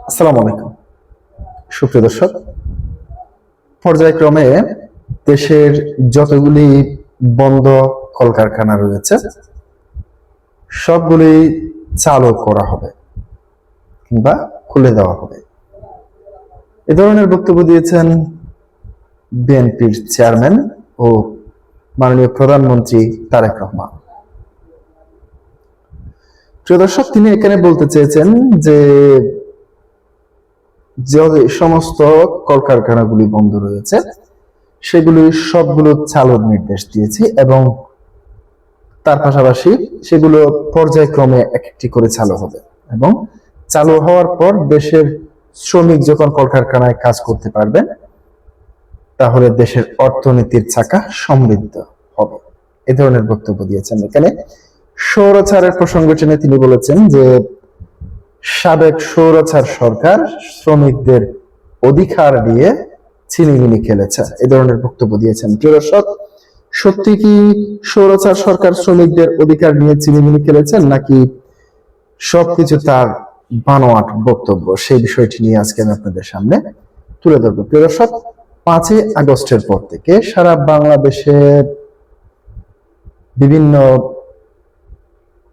আসসালামু আলাইকুম সুপ্রিয় দর্শক। পর্যায়ক্রমে দেশের যতগুলি বন্ধ কলকারখানা রয়েছে সবগুলি চালু করা হবে কিংবা খুলে দেওয়া হবে, এ ধরনের বক্তব্য দিয়েছেন বিএনপির চেয়ারম্যান ও মাননীয় প্রধানমন্ত্রী তারেক রহমান। প্রিয় দর্শক, তিনি এখানে বলতে চেয়েছেন যে যে সমস্ত কলকারখানাগুলি বন্ধ রয়েছে সেগুলি সবগুলো চালুর নির্দেশ দিয়েছি এবং তার পাশাপাশি সেগুলো পর্যায়ক্রমে একটি করে চালু হবে এবং চালু হওয়ার পর দেশের শ্রমিক যখন কলকারখানায় কাজ করতে পারবেন তাহলে দেশের অর্থনীতির চাকা সমৃদ্ধ হবে। এ ধরনের বক্তব্য দিয়েছেন। এখানে স্বৈরাচারের প্রসঙ্গ টেনে তিনি বলেছেন যে সাবেক স্বৈরাচার সরকার শ্রমিকদের অধিকার নিয়ে ছিনিমিনি খেলেছে, এ ধরনের বক্তব্য দিয়েছেন। প্রিয় দর্শক, সত্যি কি স্বৈরাচার সরকার শ্রমিকদের অধিকার নিয়ে ছিনিমিনি খেলেছেন নাকি সবকিছু তার বানোয়াট বক্তব্য? সেই বিষয়টি নিয়ে আজকে আমি আপনাদের সামনে তুলে ধরবো। প্রিয় দর্শক, 5ই আগস্টের পর থেকে সারা বাংলাদেশে বিভিন্ন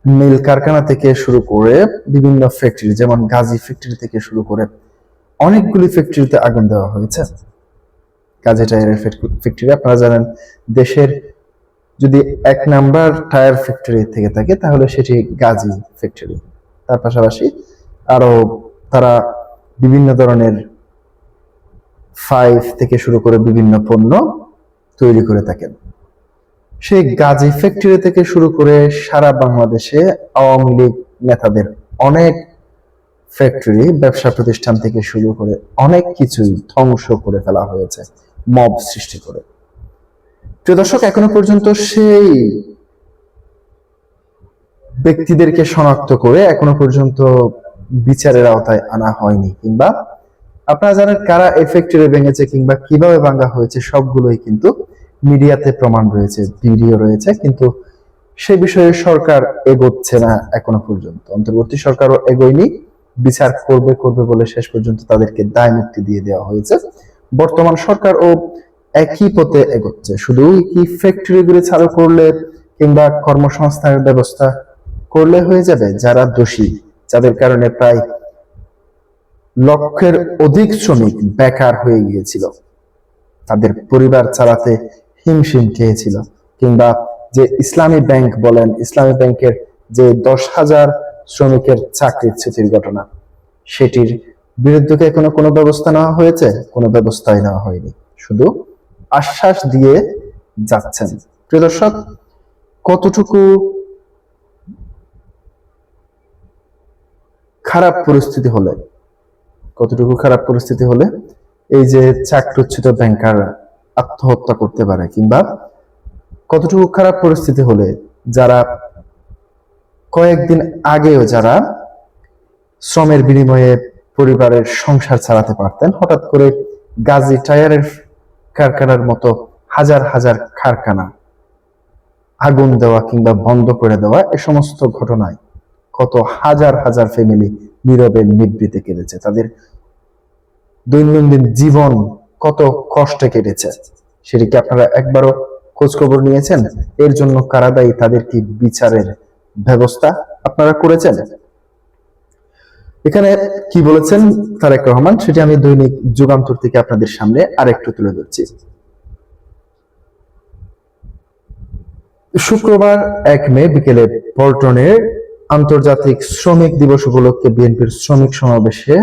মিল কারখানা থেকে শুরু করে বিভিন্ন ফ্যাক্টরি, যেমন গাজী ফ্যাক্টরি থেকে শুরু করে অনেকগুলি ফ্যাক্টরিতে আগুন দেওয়া হয়েছে। গাজী টায়ারের ফ্যাক্টরি, আপনারা জানেন দেশের যদি 1 নাম্বার টায়ার ফ্যাক্টরি থেকে থাকে তাহলে সেটি গাজী ফ্যাক্টরি। তার পাশাপাশি আরো তারা বিভিন্ন ধরনের ফাইভ থেকে শুরু করে বিভিন্ন পণ্য তৈরি করে থাকেন। সেই গাজী ফ্যাক্টরি থেকে শুরু করে সারা বাংলাদেশে আওয়ামী লীগ নেতাদের অনেক ফ্যাক্টরি, ব্যবসা প্রতিষ্ঠান থেকে শুরু করে অনেক কিছুই ধ্বংস করে ফেলা হয়েছে মব সৃষ্টি করে। প্রিয় দর্শক, এখনো পর্যন্ত সেই ব্যক্তিদেরকে শনাক্ত করে এখনো পর্যন্ত বিচারের আওতায় আনা হয়নি, কিংবা আপনারা জানেন কারা এই ফ্যাক্টরি ভেঙেছে কিংবা কিভাবে ভাঙা হয়েছে সবগুলোই কিন্তু মিডিয়াতে প্রমাণ রয়েছে, ভিডিও রয়েছে, কিন্তু সে বিষয়ে সরকার এগোচ্ছে না এখনো পর্যন্ত। অন্তর্বর্তী সরকারও এগোয়নি, বিচার করবে করবে বলে শেষ পর্যন্ত তাদেরকে দায় মুক্তি দিয়ে দেওয়া হয়েছে। বর্তমান সরকারও একই পথে এগোচ্ছে। শুধু কি ফ্যাক্টরিগুলি চালু করলে কিংবা কর্মসংস্থানের ব্যবস্থা করলে হয়ে যাবে? যারা দোষী, যাদের কারণে প্রায় লক্ষের অধিক শ্রমিক বেকার হয়ে গিয়েছিল, তাদের পরিবার চালাতে হিমশিম খেয়েছিল, কিংবা যে ইসলামী ব্যাংক বলেন, ইসলামী ব্যাংকের যে 10,000 শ্রমিকের চাকরিচ্যুতির ঘটনা, সেটির বিরুদ্ধে এখনো কোনো ব্যবস্থা নেওয়া হয়েছে? কোনো ব্যবস্থাই নেওয়া হয়নি, শুধু আশ্বাস দিয়ে যাচ্ছেন। প্রিয় দর্শক, কতটুকু খারাপ পরিস্থিতি হলে এই যে চাকরিচ্যুত ব্যাংকার আত্মহত্যা করতে পারে, কিংবা কতটুকু খারাপ পরিস্থিতি হলে যারা কয়েকদিন আগেও যারা শ্রমের বিনিময়ে পরিবারের সংসার চালাতে পারতেন, হঠাৎ করে গাজী টায়ারের কারখানার মতো হাজার হাজার কারখানা আগুন দেওয়া কিংবা বন্ধ করে দেওয়া, এ সমস্ত ঘটনায় কত হাজার হাজার ফ্যামিলি নীরবে নিভৃতে কেটেছে, তাদের দৈনন্দিন জীবন কত কষ্টে কেটেছে, সেটি কি আপনারা একবারও খোঁজ খবর নিয়েছেন? এর জন্য কারা দায়ী, তাদের কি বিচারের ব্যবস্থা আপনারা করেছেন? এখানে কি বলেছেন তারেক রহমান, সেটি আমি দৈনিক যুগান্তর থেকে আপনাদের সামনে আরেকটু তুলে ধরছি। শুক্রবার 1 মে বিকেলে পল্টনের আন্তর্জাতিক শ্রমিক দিবস উপলক্ষে বিএনপির শ্রমিক সমাবেশে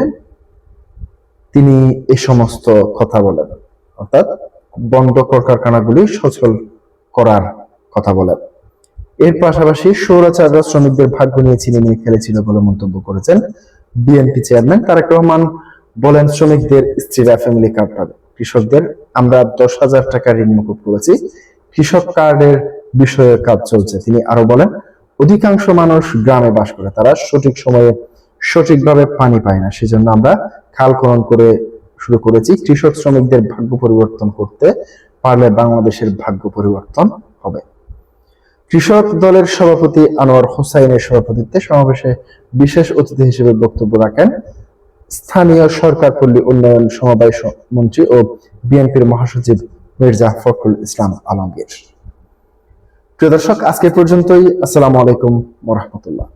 তিনি এই সমস্ত কথা বলেন, অর্থাৎ বন্ধ কলকারখানাগুলি সচল করার কথা বলেন। এর পাশাপাশি স্বৈরাচাররা শ্রমিকদের ভাগ্য নিয়ে ছিনিমিনি খেলেছিল বলে মন্তব্য করেছেন বিএনপি চেয়ারম্যান তারেক রহমান। বলেন, শ্রমিকদের স্ত্রীরা ফ্যামিলি কার্ড পাবে, কৃষকদের আমরা 10,000 টাকা ঋণ মুকুব করেছি, কৃষক কার্ডের বিষয়ে কাজ চলছে। তিনি আরো বলেন, অধিকাংশ মানুষ গ্রামে বাস করে, তারা সঠিক সময়ে সঠিকভাবে পানি পায় না, সেজন্য আমরা খাল খনন করে শুরু করেছি। কৃষক শ্রমিকদের ভাগ্য পরিবর্তন করতে পারলে বাংলাদেশের ভাগ্য পরিবর্তন হবে। কৃষক দলের সভাপতি আনোয়ার হোসাইনের সভাপতিত্বে সমাবেশে বিশেষ অতিথি হিসেবে বক্তব্য রাখেন স্থানীয় সরকার পল্লী উন্নয়ন সমবায় মন্ত্রী ও বিএনপির মহাসচিব মির্জা ফখরুল ইসলাম আলমগীর। প্রিয় দর্শক, আজকে পর্যন্তই। আসসালামু আলাইকুম ওয়া রাহমাতুল্লাহ।